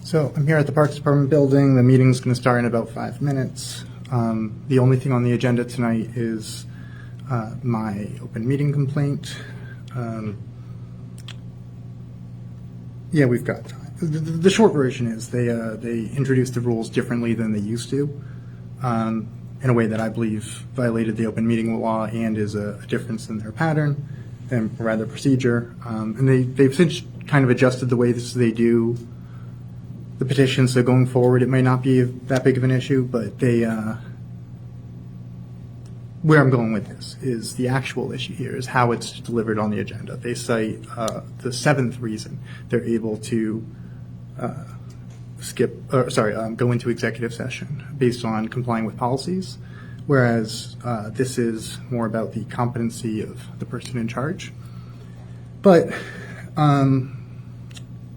So I'm here at the Parks Department building. The meeting's going to start in about 5 minutes. The only thing on the agenda tonight is my open meeting complaint. Yeah, we've got time. The short version is they introduced the rules differently than they used to, in a way that I believe violated the open meeting law and is a difference in their pattern and rather procedure. And they've since kind of adjusted the way they do the petition, so going forward it may not be that big of an issue, but where I'm going with this is the actual issue here is how it's delivered on the agenda. They cite the seventh reason they're able to go into executive session based on complying with policies, whereas this is more about the competency of the person in charge. But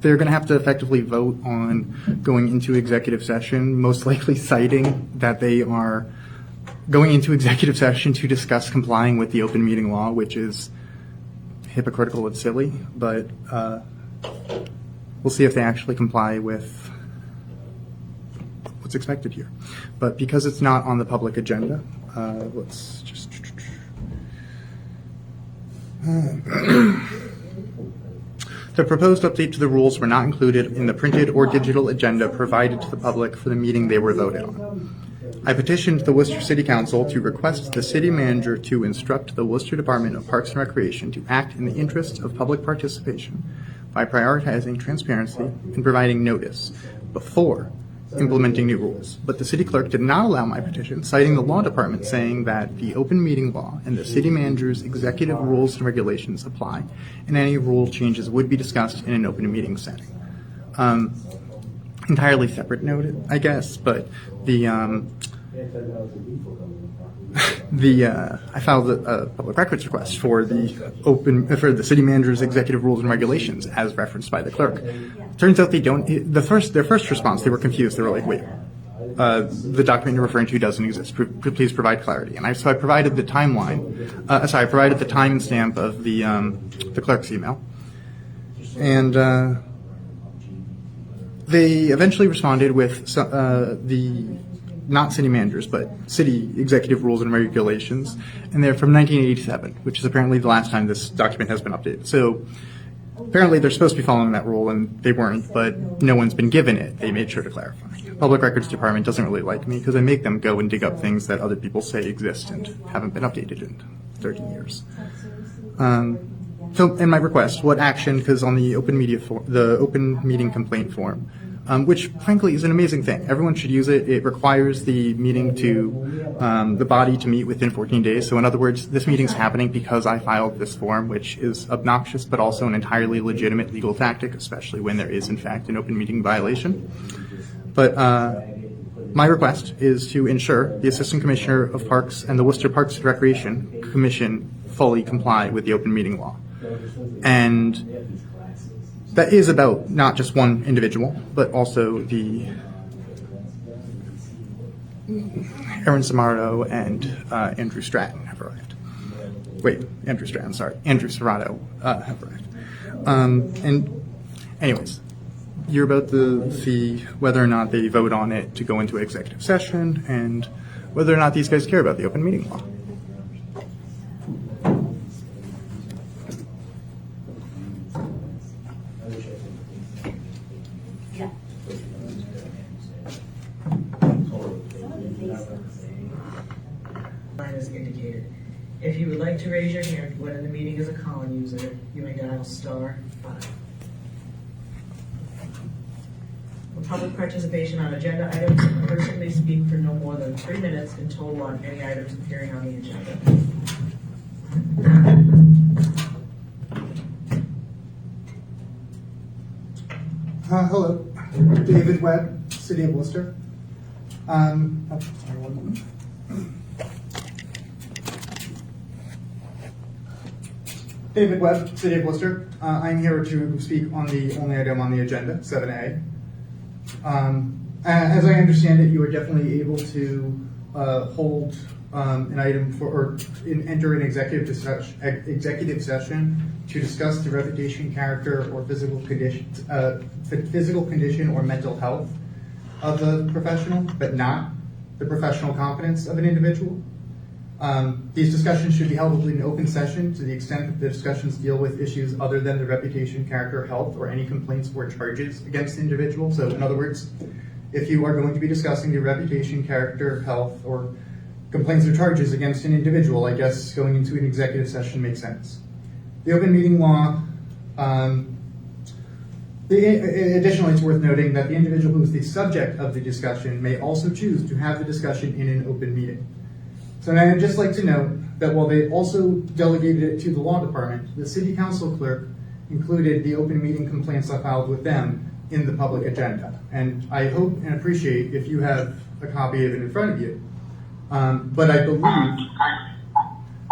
they're going to have to effectively vote on going into executive session, most likely citing that they are going into executive session to discuss complying with the open meeting law, which is hypocritical and silly, but we'll see if they actually comply with what's expected here. But because it's not on the public agenda, let's just... The proposed update to the rules were not included in the printed or digital agenda provided to the public for the meeting they were voted on. I petitioned the Worcester City Council to request the city manager to instruct the Worcester Department of Parks and Recreation to act in the interest of public participation by prioritizing transparency and providing notice before implementing new rules. But the city clerk did not allow my petition, citing the law department saying that the open meeting law and the city manager's executive rules and regulations apply, and any rule changes would be discussed in an open meeting setting. Entirely separate note, I guess, but I filed a public records request for the city manager's executive rules and regulations as referenced by the clerk. Turns out they don't. Their first response, they were confused. They were like, "Wait, the document you're referring to doesn't exist. Please provide clarity." And so I provided the timeline. I provided the time stamp of the clerk's email, and they eventually responded with the not city managers, but city executive rules and regulations, and they're from 1987, which is apparently the last time this document has been updated. So apparently they're supposed to be following that rule, and they weren't, but no one's been given it. They made sure to clarify. Public Records Department doesn't really like me because I make them go and dig up things that other people say exist and haven't been updated in 30 years. So in my request, what action, because on the open meeting complaint form, which frankly is an amazing thing. Everyone should use it. It requires the meeting the body to meet within 14 days. So in other words, this meeting's happening because I filed this form, which is obnoxious, but also an entirely legitimate legal tactic, especially when there is in fact an open meeting violation. But my request is to ensure the Assistant Commissioner of Parks and the Worcester Parks and Recreation Commission fully comply with the open meeting law. And that is about not just one individual, but also the Aaron Samardo and Andrew Stratton have arrived. Wait, Andrew Stratton, sorry. Andrew Serrato have arrived. And anyways, you're about to see whether or not they vote on it to go into executive session and whether or not these guys care about the open meeting law. As indicated. If you would like to raise your hand when in the meeting as a Colin user, you may dial *5. For public participation on agenda items, a person may speak for no more than 3 minutes in total on any items appearing on the agenda. Hello, David Webb, City of Worcester. Sorry, one moment. David Webb, City of Worcester. I'm here to speak on the only item on the agenda, 7A. As I understand it, you are definitely able to hold an item for, or enter an executive session to discuss the reputation, character, or physical condition or mental health of a professional, but not the professional competence of an individual. These discussions should be held in open session to the extent that the discussions deal with issues other than the reputation, character, health, or any complaints or charges against the individual. So in other words, if you are going to be discussing the reputation, character, health, or complaints or charges against an individual, I guess going into an executive session makes sense. The open meeting law, additionally, it's worth noting that the individual who is the subject of the discussion may also choose to have the discussion in an open meeting. So I'd just like to note that while they also delegated it to the law department, the city council clerk included the open meeting complaints I filed with them in the public agenda. And I hope and appreciate if you have a copy of it in front of you. But I believe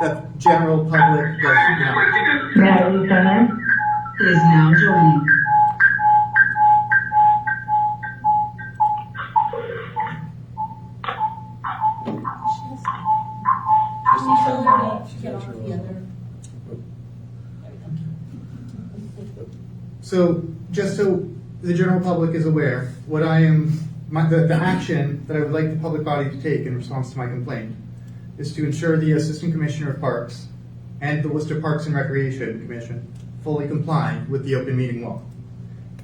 that general public does not. Natalie Fenner is now joining. So, just so the general public is aware, what I am, the action that I would like the public body to take in response to my complaint is to ensure the Assistant Commissioner of Parks and the Worcester Parks and Recreation Commission fully comply with the open meeting law.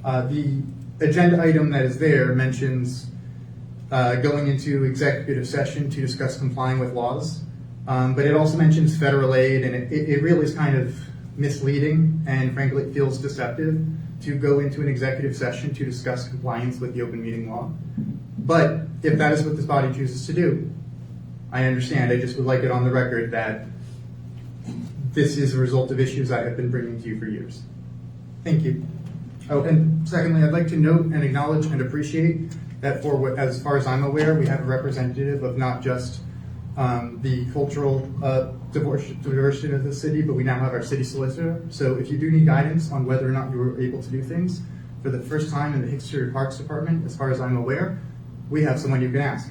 The agenda item that is there mentions going into executive session to discuss complying with laws, but it also mentions federal aid, and it really is kind of misleading, and frankly it feels deceptive to go into an executive session to discuss compliance with the open meeting law. But if that is what this body chooses to do, I understand. I just would like it on the record that this is a result of issues I have been bringing to you for years. Thank you. Oh, and secondly, I'd like to note and acknowledge and appreciate that as far as I'm aware, we have a representative of not just the cultural diversity of the city, but we now have our city solicitor. So if you do need guidance on whether or not you were able to do things, for the first time in the history of Parks Department, as far as I'm aware, we have someone you can ask.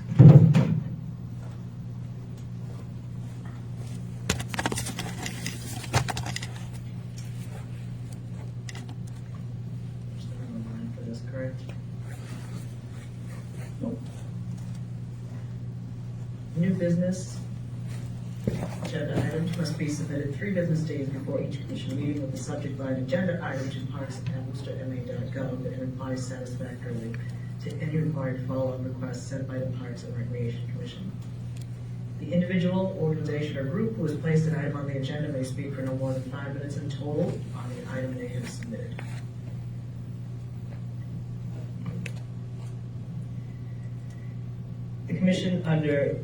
For this, correct? New business. Agenda items must be submitted 3 business days before each commission meeting with the subject line agenda item to parks@worcesterma.gov and replies satisfactorily to any required follow-up requests sent by the Parks and Recreation Commission. The individual, organization, or group who has placed an item on the agenda may speak for no more than 5 minutes in total on the item they have submitted. The commission under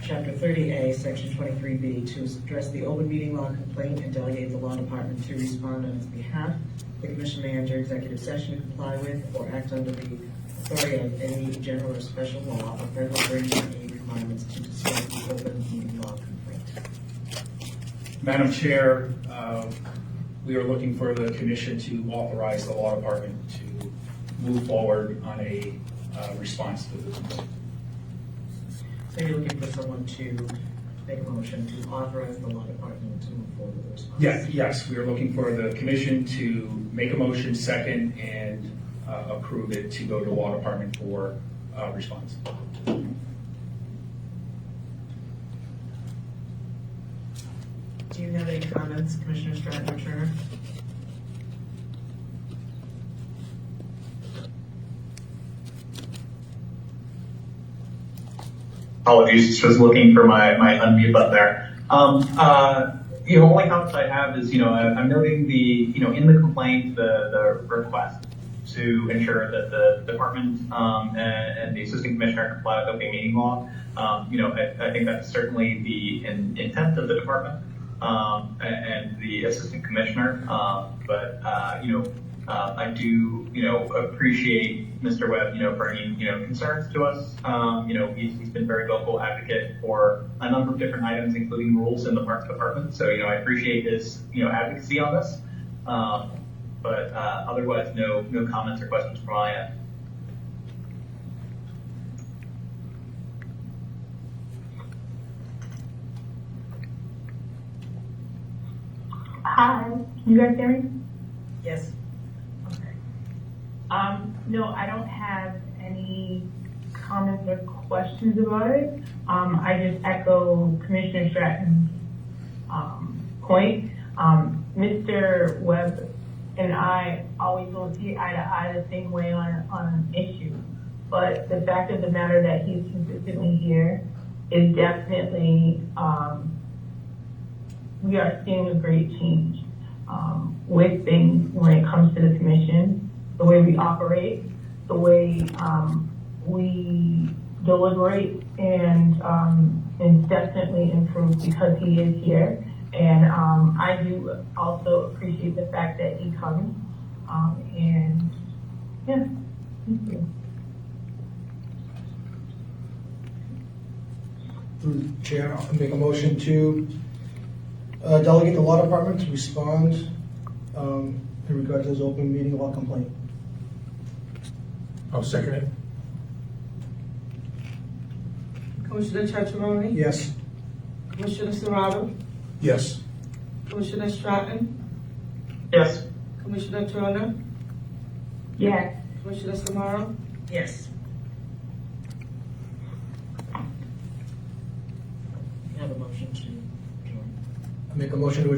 Chapter 30A, Section 23B, to address the open meeting law complaint and delegate the law department to respond on its behalf. The commission may enter executive session to comply with or act under the authority of any general or special law or federal emergency aid requirements to discuss the open meeting law complaint. Madam Chair, we are looking for the commission to authorize the law department to move forward on a response to the complaint. So you're looking for someone to make a motion to authorize the law department to move forward with the response? Yes, we are looking for the commission to make a motion, second, and approve it to go to the law department for response. Do you have any comments, Commissioner Stratton or Turner? Apologies, just looking for my unmute button there. Only comments I have is, I'm noting the, in the complaint, the request to ensure that the department and the assistant commissioner comply with open meeting law. I think that's certainly the intent of the department and the assistant commissioner. But I do, appreciate Mr. Webb, bringing, concerns to us. He's been very vocal advocate for a number of different items, including rules in the Parks Department. So, I appreciate his, advocacy on this. But otherwise, no comments or questions from my end. You guys hear me? Yes. Okay. No, I don't have any comments or questions about it. I just echo Commissioner Stratton's, point. Mr. Webb and I always don't see eye to eye the same way on an issue. But the fact of the matter that he's consistently here is definitely, we are seeing a great change with things when it comes to the commission, the way we operate, the way we deliberate, and it's definitely improved because he is here. And I do also appreciate the fact that he comes. And yeah, thank you. Through the chair, I'll make a motion to delegate the law department to respond in regard to this open meeting law complaint. I'll second it. Commissioner Chacharoni? Yes. Commissioner Serrato? Yes. Commissioner Stratton? Yes. Commissioner Turner? Yes. Commissioner Samara? Yes. You have a motion to adjourn. I make a motion to adjourn.